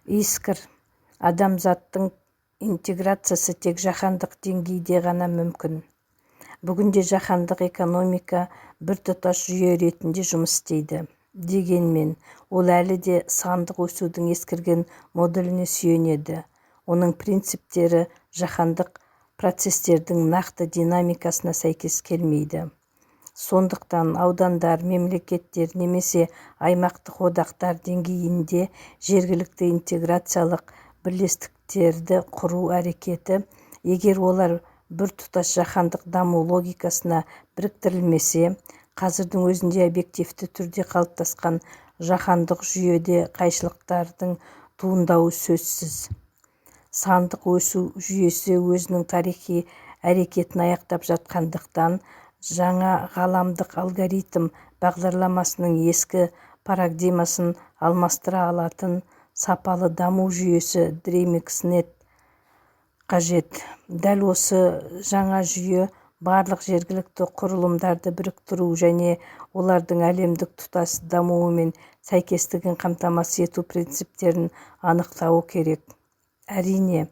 Искр адамзаттың интеграциясы тек жаһандық деңгейде ғана мүмкін. Бүгінде жаһандық экономика біртұтас жүйе ретінде жұмыс істейді. Дегенмен, ол әлі де сандық өсудің ескірген моделіне сүйенеді. Оның принциптері жаһандық процестердің нақты динамикасына сәйкес келмейді. Сондықтан аудандар, мемлекеттер немесе аймақтық одақтар деңгейінде жергілікті интеграциялық бірлестіктерді құру әрекеті, егер олар біртұтас жаһандық даму логикасына біріктірілмесе, қазірдің өзінде объективті түрде қалыптасқан жаһандық жүйеде қайшылықтардың туындауы сөзсіз. Сандық өсу жүйесі өзінің тарихи әрекетін аяқтап жатқандықтан, жаңа ғаламдық алгоритм бағдарламасының ескі парадигмасын алмастыра алатын сапалы даму жүйесі DreamXNet қажет. Дәл осы жаңа жүйе барлық жергілікті құрылымдарды біріктіру және олардың әлемдік тұтас дамуымен сәйкестігін қамтамасыз ету принциптерін анықтауы керек. Әрине,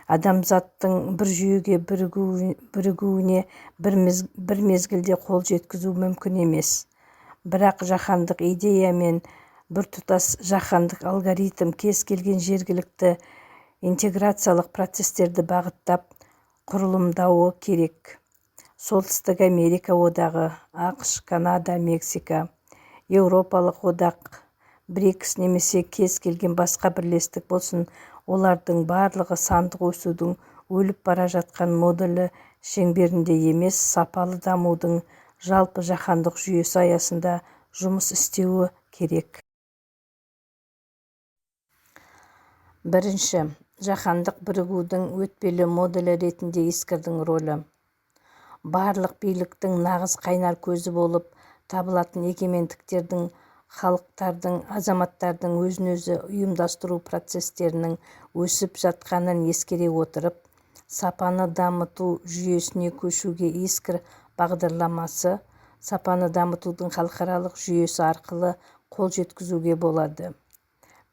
адамзаттың бір жүйеге бірігуіне бір мезгілде қол жеткізу мүмкін емес. Бірақ жаһандық идея мен біртұтас жаһандық алгоритм кез келген жергілікті интеграциялық процестерді бағыттап құрылымдауы керек. Солтүстік Америка одағы, ақш, Канада, Мексика, Еуропалық одақ, БРИКС немесе кез келген басқа бірлестік болсын, олардың барлығы сандық өсудің өліп бара жатқан моделі шеңберінде емес, сапалы дамудың жалпы жаһандық жүйесі аясында жұмыс істеуі керек. Бірінші, жаһандық бірігудің өтпелі моделі ретінде искрдің рөлі. Барлық биліктің нағыз қайнар көзі болып табылатын егемендіктердің, халықтардың, азаматтардың өзін-өзі ұйымдастыру процестерінің өсіп жатқанын ескере отырып, сапаны дамыту жүйесіне көшуге искр бағдарламасы, сапаны дамытудың халықаралық жүйесі арқылы қол жеткізуге болады.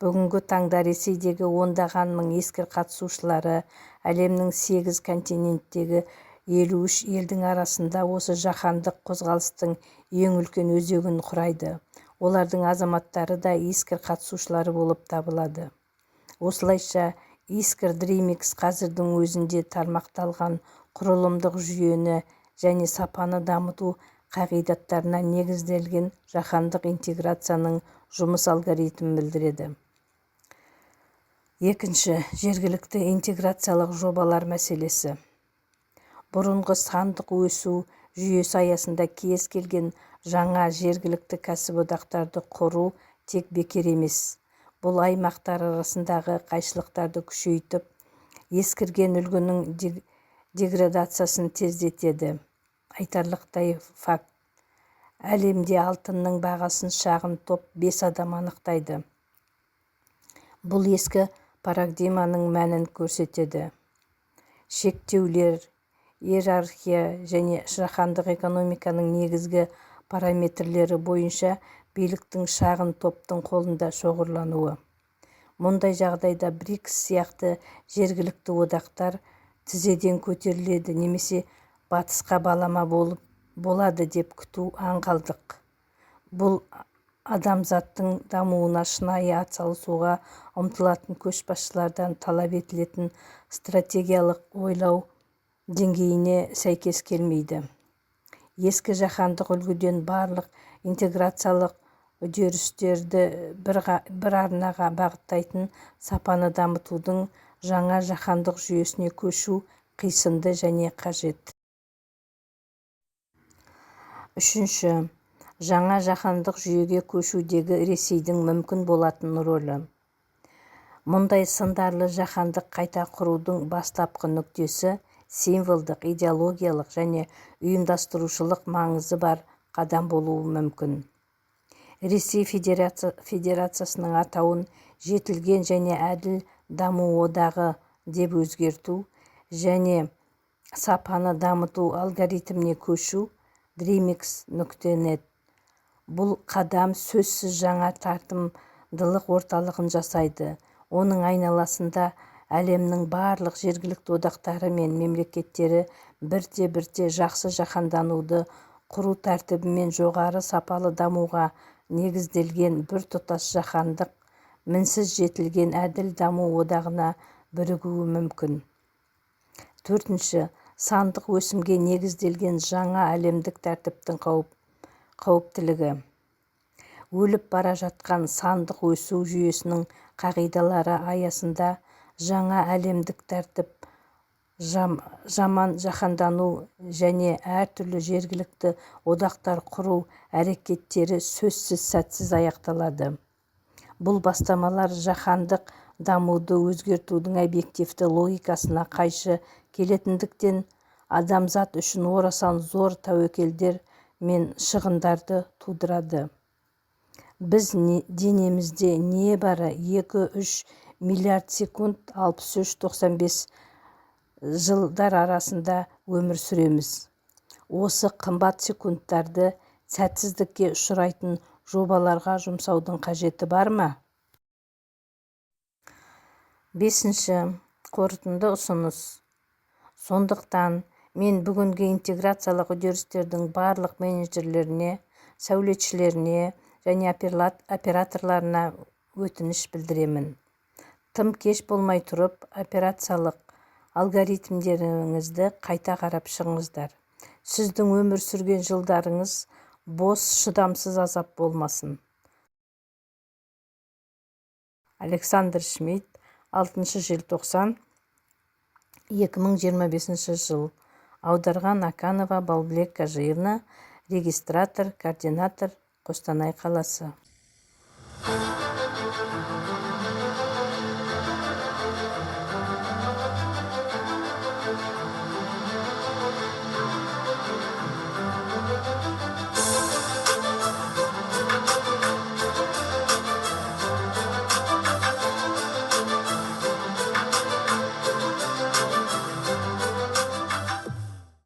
Бүгінгі таңда Ресейдегі ондаған мың искр қатысушылары, әлемнің 8 континенттегі 53 елдің арасында осы жаһандық қозғалыстың ең үлкен өзегін құрайды. Олардың азаматтары да искр қатысушылары болып табылады. Осылайша, искр DreamX қазірдің өзінде тармақталған құрылымдық жүйені және сапаны дамыту қағидаттарына негізделген жаһандық интеграцияның жұмыс алгоритмін білдіреді. Екінші, жергілікті интеграциялық жобалар мәселесі. Бұрынғы сандық өсу жүйесі аясында кез келген жаңа жергілікті кәсіподақтарды құру тек бекер емес. Бұл аймақтар арасындағы қайшылықтарды күшейтіп, ескірген үлгінің деградациясын тездетеді. Айтарлықтай факт. Әлемде алтынның бағасын шағын топ 5 адам анықтайды. Бұл ескі парадигманың мәнін көрсетеді. Шектеулер, иерархия және жаһандық экономиканың негізгі параметрлері бойынша биліктің шағын топтың қолында шоғырлануы. Мұндай жағдайда БРИКС сияқты жергілікті одақтар тізеден көтеріледі немесе батысқа балама болады деп күту аңғалдық. Бұл адамзаттың дамуына шынайы атсалысуға ұмтылатын көшбасшылардан талап етілетін стратегиялық ойлау деңгейіне сәйкес келмейді. ескі жаһандық үлгіден барлық интеграциялық үдерістерді бір арнаға бағыттайтын сапаны дамытудың жаңа жаһандық жүйесіне көшу қисынды және қажет. Үшінші, жаңа жаһандық жүйеге көшудегі Ресейдің мүмкін болатын рөлі. Мұндай сындарлы жаһандық қайта құрудың бастапқы нүктесі символдық, идеологиялық және ұйымдастырушылық маңызы бар қадам болуы мүмкін. Ресей Федерациясының атауын жетілген және әділ даму одағы деп өзгерту және сапаны дамыту алгоритміне көшу dreamix.net. Бұл қадам сөзсіз жаңа тартымдылық орталығын жасайды. Оның айналасында әлемнің барлық жергілікті одақтары мен мемлекеттері бірте-бірте жақсы жаһандануды құру тәртібімен жоғары сапалы дамуға негізделген біртұтас жаһандық мінсіз жетілген әділ даму одағына бірігуі мүмкін. Төртінші, сандық өсімге негізделген жаңа әлемдік тәртіптің қауіптілігі. Өліп бара жатқан сандық өсу жүйесінің қағидалары аясында жаңа әлемдік тәртіп, жаман жаһандану және әртүрлі жергілікті одақтар құру әрекеттері сөзсіз сәтсіз аяқталады. Бұл бастамалар жаһандық дамуды өзгертудің объективті логикасына қайшы келетіндіктен адамзат үшін орасан зор тәуекелдер мен шығындарды тудырады. Біз денемізде небары 2-3 миллиард секунд 63-95 жылдар арасында өмір сүреміз. Осы қымбат секундтарды сәтсіздікке ұшырайтын жобаларға жұмсаудың қажеті бар ма? Бесінші, қорытынды ұсыныс. Сондықтан мен бүгінгі интеграциялық үдерістердің барлық менеджерлеріне, сәулетшілеріне және операторларына өтініш білдіремін. Тым кеш болмай тұрып, операциялық алгоритмдеріңізді қайта қарап шығыңыздар. Сіздің өмір сүрген жылдарыңыз бос, шыдамсыз азап болмасын. Александр Шмидт, 6 желтоқсан 2025 жыл. Аударған Аканова Балблек Кажиевна, регистратор, координатор, Қостанай қаласы.